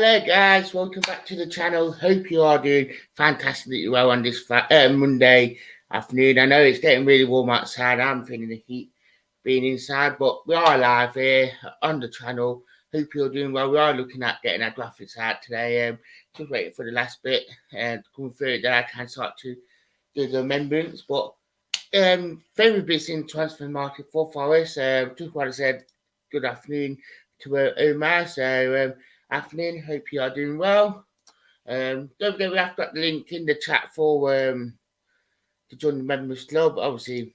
Hey guys, welcome back to the channel. Hope you are doing fantastically well on this Monday afternoon. I know it's getting really warm outside. I'm feeling the heat being inside, but we are live here on the channel. Hope you're doing well. We are looking at getting our graphics out today. Just waiting for the last bit and to come through that I can start to do the amendments. But very busy in transfer market for Forest. Just want to say good afternoon to Omar. So afternoon, hope you are doing well. Don't forget we have got the link in the chat for to join the members club. Obviously,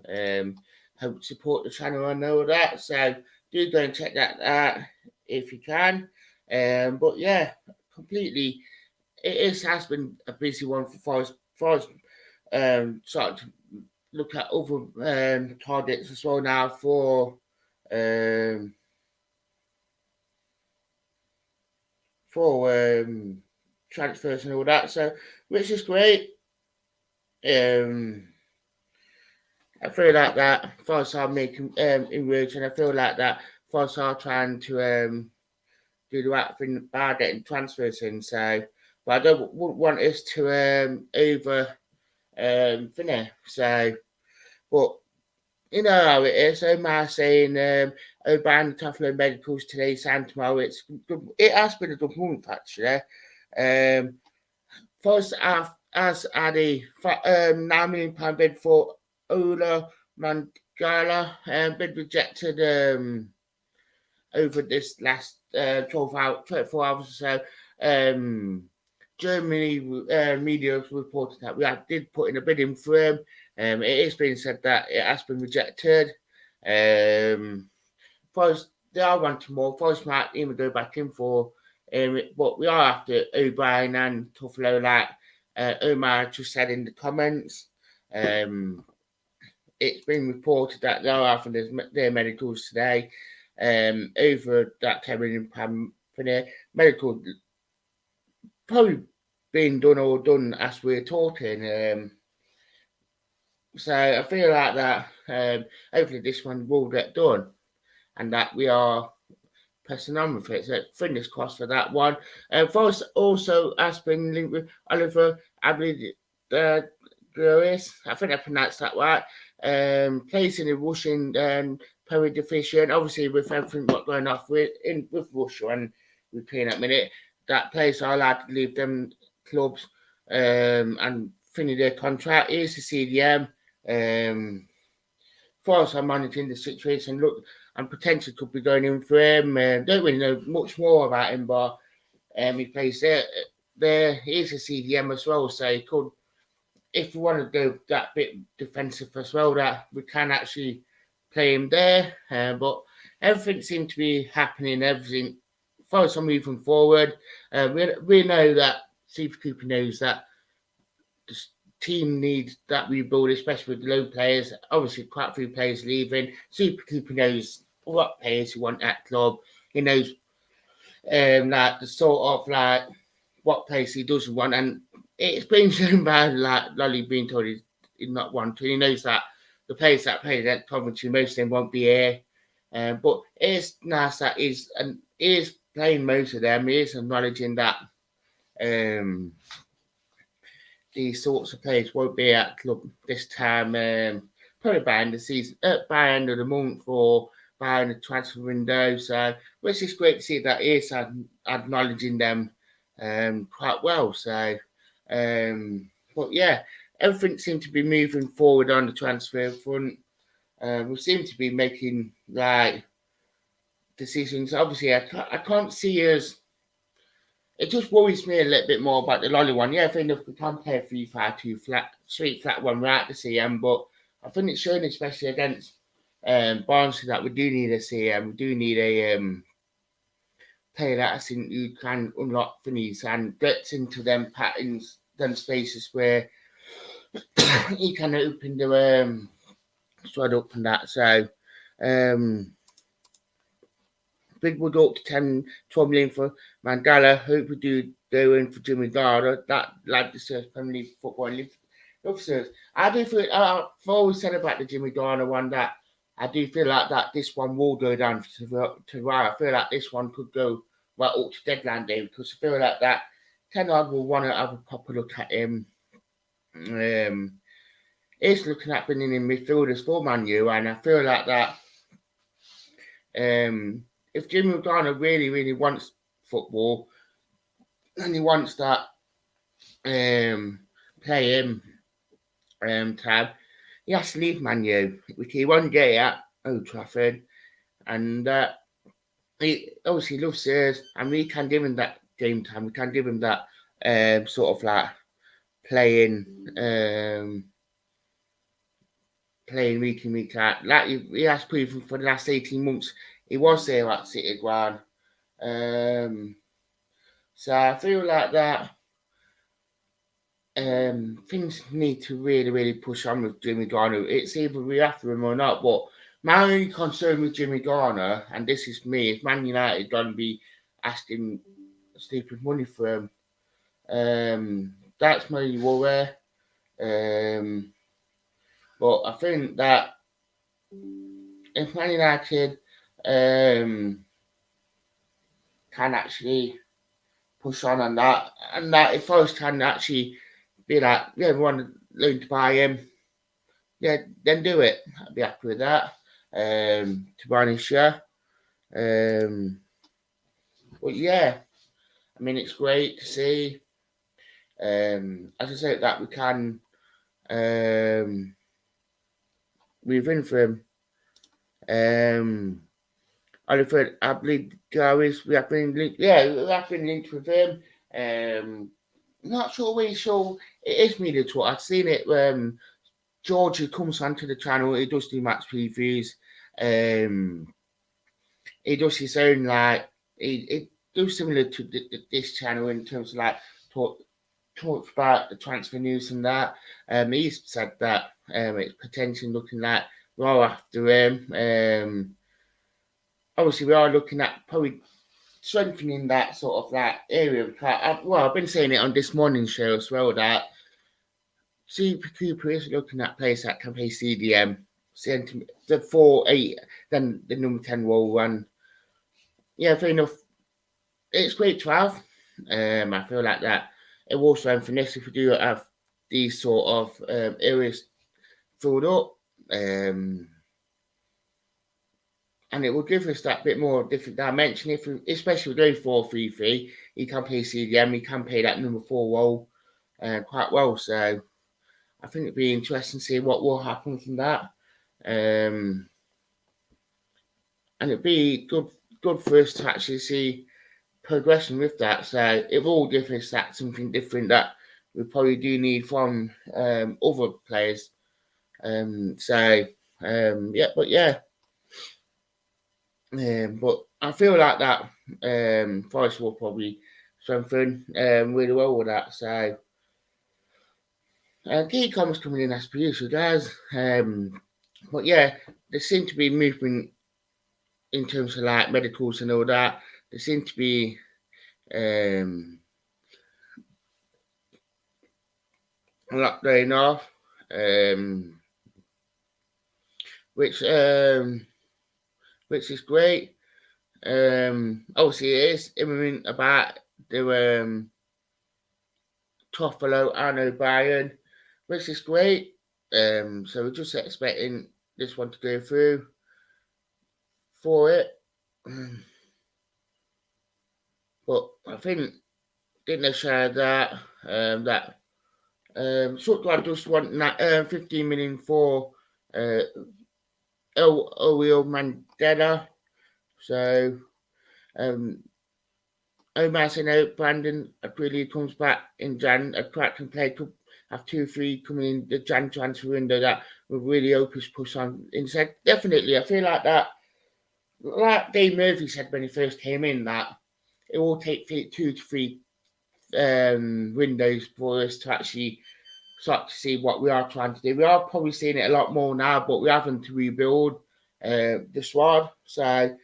help support the channel and all that. So do go and check that out if you can. But yeah, completely. Has been a busy one for Forest. Forest started to look at other targets as well now for um, transfers and all that. So which is great. I feel like that Forest are making inroads, and I feel like that Forest are trying to do the right thing by getting transfers in. So, but I wouldn't want us to over finish. So, but you know how it is. Omar saying O'Brien Toffler Medicals today, Sam tomorrow. It has been a good month actually. First half as had a £9 million bid for Ola Mangala, bid rejected over this last 24 hours or so. Germany media reported that we did put in a bid in for him. It is being said that it has been rejected. Forest, they are wanting more. Forest might even go back in for but we are after O'Brien and Tuffalo, like Omar just said in the comments. It's been reported that they are after their medicals today. Over that £10 million for their medical, probably being done as we're talking. So I feel like that hopefully this one will get done and that we are pressing on with it. So fingers crossed for that one. Forest also has been linked with Oliver Abley Glorious. I think I pronounced that right. Plays in the Russian Perry division. Obviously, with everything what's going off with Russia and Ukraine at the minute, that players are allowed to leave them clubs and finish their contract. Here's the CDM. Forest are monitoring the situation. Look, and potentially could be going in for him. Don't really know much more about him, but he plays there. He is a CDM as well, so he could, if we want to go that bit defensive as well, that we can actually play him there. But everything seems to be happening. Everything, Forest are moving forward. We know that Super Cooper knows that the team needs that rebuild, especially with the low players. Obviously, quite a few players leaving. Super Cooper knows what players he want at club. He knows like the sort of like what players he doesn't want, and it's been shown by like Lolly being told he's not wanting. He knows that the players that play at Coventry, most of them won't be here. But it's nice that he is playing most of them. He is acknowledging that these sorts of players won't be at club this time. Probably by end of the season, by end of the month, or by the transfer window. So, which is great to see that he is acknowledging them quite well. So, but yeah, everything seems to be moving forward on the transfer front. We seem to be making like decisions. Obviously, I can't see us. It just worries me a little bit more about the Lolly one. Yeah, I think if we can play a 3-5-2 flat, straight flat one right to CM, but I think it's shown, especially against Barnsley, that we do need a CM. We do need a player that I think you can unlock things and gets into them patterns, them spaces where he can open the straight up and that. So, big wood up to 12 million for Mangala. Hope we do go in for Jimmy Garner. That lad deserves Premier League football. I do feel, I've always said about the Jimmy Garner one that I do feel like that this one will go down to right. I feel like this one could go well, up to deadline day, because I feel like that Ten Hag will want to have a proper look at him. He's looking at bringing in midfielders for Man U, and I feel like that if Jimmy Garner really, really wants football and he wants that play him tab, he has to leave Man U, which he won't get at Old Trafford, and he obviously loves us, and we can give him that game time. We can give him that sort of like playing week in, week out. Like he has proven for the last 18 months, he was there at City Ground. So I feel like that things need to really, really push on with Jimmy Garner. It's either we after him or not. But my only concern with Jimmy Garner, and this is me, is Man United going to be asking stupid money for him. That's my worry. But I think that if Man United can actually push on that, and that if Forest can actually be like, yeah, we want to loan to buy him, yeah, then do it. I'd be happy with that. To be honest, yeah. But yeah, I mean, it's great to see. As I said, that we can move in for him. I believe Gary's, we have been linked, yeah, we have been linked with him. Not sure really sure it is media talk. I've seen it. George, who comes onto the channel, he does do match previews. He does his own, like, he does similar to this channel in terms of like talks about the transfer news and that. He said that it's potentially looking like we're after him. Obviously, we are looking at probably strengthening that sort of that area. I've been saying it on this morning show as well that Super Cooper is looking at players that can play CDM, the 4-8, then the number 10 will run. Yeah, fair enough. It's great to have. I feel like that it will strengthen us if we do have these sort of areas filled up. And it will give us that bit more different dimension. Especially with those 4-3-3, he can play CDM, he can play that number 4 role quite well. So I think it'd be interesting to see what will happen from that. And it'd be good for us to actually see progression with that. So it will give us that something different that we probably do need from other players. But I feel like that Forest will probably strengthen really well with that. So key comments coming in as per usual, guys. But yeah, there seem to be movement in terms of like medicals and all that. There seem to be a lot going off, which is great. Obviously, it is imminent about the Toffolo and O'Brien, which is great. So we're just expecting this one to go through for it. But I think didn't they share that Stuttgart just want 15 million for Orel Mandela. So Omar said no, Brandon really comes back in Jan. A crack and play could have 2-3 coming in the Jan transfer window that will really open push on inside. Definitely, I feel like that. Like Dave Murphy said when he first came in, that it will take 2 to 3 windows for us to actually start to see what we are trying to do. We are probably seeing it a lot more now, but we're having to rebuild the squad. So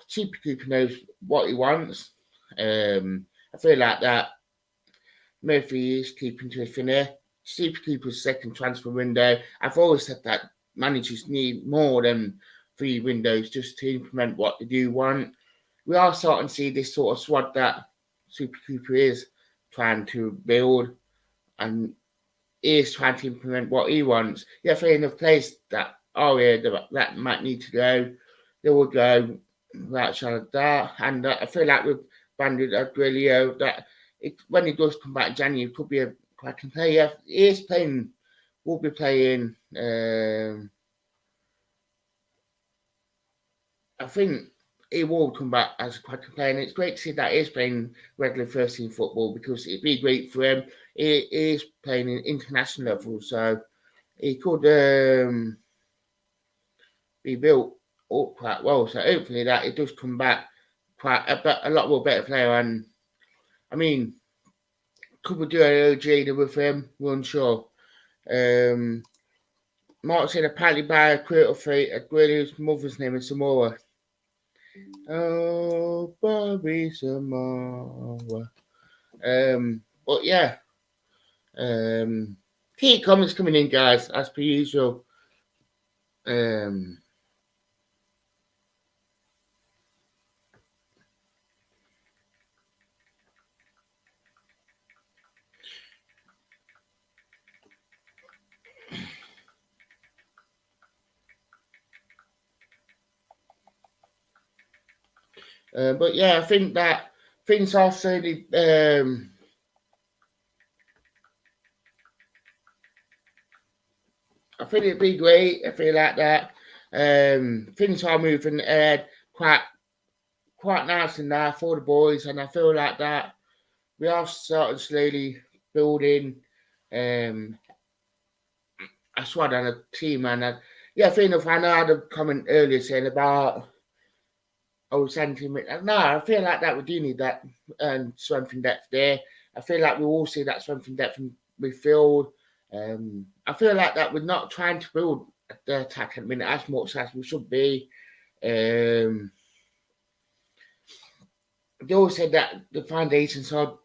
Super Cooper knows what he wants. I feel like that Murphy is keeping to a finish. Super Cooper's second transfer window. I've always said that managers need more than 3 windows just to implement what they do want. we are starting to see this sort of squad that Super Cooper is trying to build, and he is trying to implement what he wants. Yeah, for enough players that are here that might need to go, they will go without shadow of doubt. And I feel like with Bandit Aguilio, that when he does come back in January, it could be a cracking player. Yeah, he is playing, will be playing. I think he will come back as a cracking player, and it's great to see that he's playing regular first team football because it'd be great for him. He is playing in international level, so he could be built up quite well. So hopefully that it does come back quite a lot more better player. And I mean, could we do an OG with him? We're unsure. Mark said apparently by a cradle fate, Aguilo's mother's name is Samoa. Oh, Bobby Samoa. But yeah. Key comments coming in, guys, as per usual. But yeah, I think that things are slowly. I think it'd be great. I feel like that. Things are moving ahead quite nicely now for the boys, and I feel like that we are sort of slowly building a squad and a team. And yeah, fair enough. I know I had a comment earlier saying about sentiment. No, I feel like that we do need that strength and depth there. I feel like we all see that strength and depth in midfield. I feel like that we're not trying to build the attack at the minute as much as we should be. They always said that the foundations are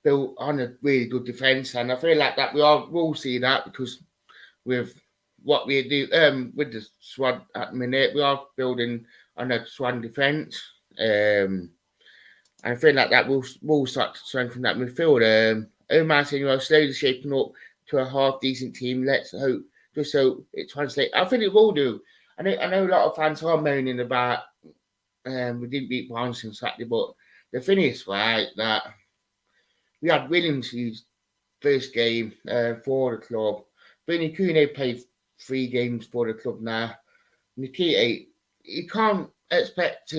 built on a really good defence, and I feel like that we'll see that because with what we do with the squad at the minute, we are building on a squad defence. I feel like that will start to strengthen that midfield. Omar saying you are slowly shaping up to a half decent team. Let's hope just so it translates. I think it will do. I know a lot of fans are moaning about we didn't beat Barnes on Saturday, but the thing is right that we had Williams' first game for the club. Benny Kune played 3 games for the club now. Nikita, you can't expect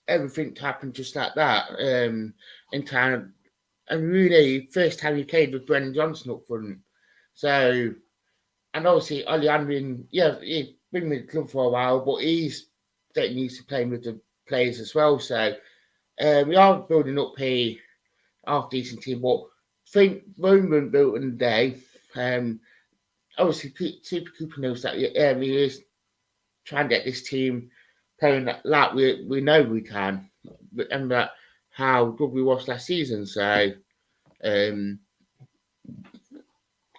everything to happen just like that in time. And really, first time he played with Brennan Johnson up front. So, and obviously, Oleandrin, yeah, he's been with the club for a while, but he's getting used to playing with the players as well. So, we are building up a half decent team, but I think Roman built in the day. Obviously, Super Cooper knows that he is trying to get this team playing like we know we can, and that how good we was last season. So,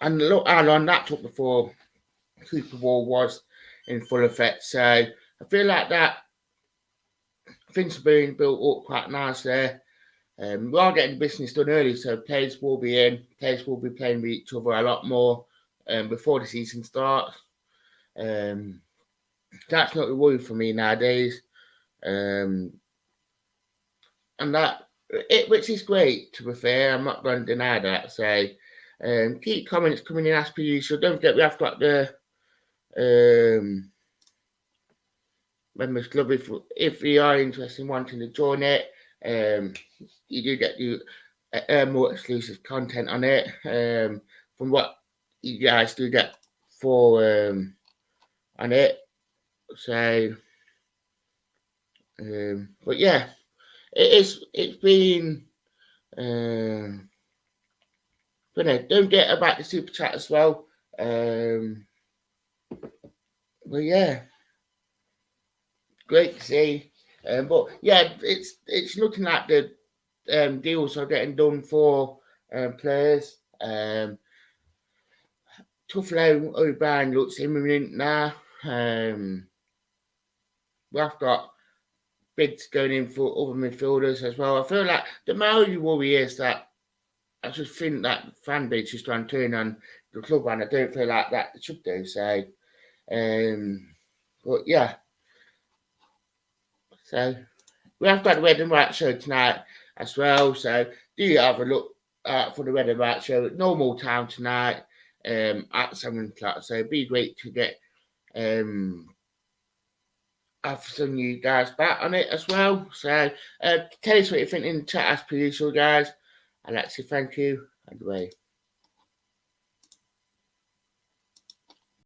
and look how long that took before Super Bowl was in full effect. So I feel like that things are being built up quite nice there. We are getting business done early, so players will be in. Players will be playing with each other a lot more before the season starts. That's not the worry for me nowadays. And that which is great, to be fair. I'm not going to deny that. So keep comments coming in as per usual. Don't forget we have got the members club. If you are interested in wanting to join it, you do get more exclusive content on it from what you guys do get for on it. So, but yeah, it's been. But no, don't forget about the super chat as well. But yeah, great to see. But yeah, it's looking like the deals are getting done for players. Tuffalo O'Brien looks imminent now. We have got bids going in for other midfielders as well. I feel like the main worry is that I just think that fan base is trying to turn on the club, and I don't feel like that it should do. So, but yeah, so we have got the Red and White show tonight as well. So do you have a look for the Red and White show at normal time tonight at 7 o'clock? So it'd be great to get have some of you guys back on it as well. So tell us what you think in the chat as per usual, guys. I'd like to say thank you and away.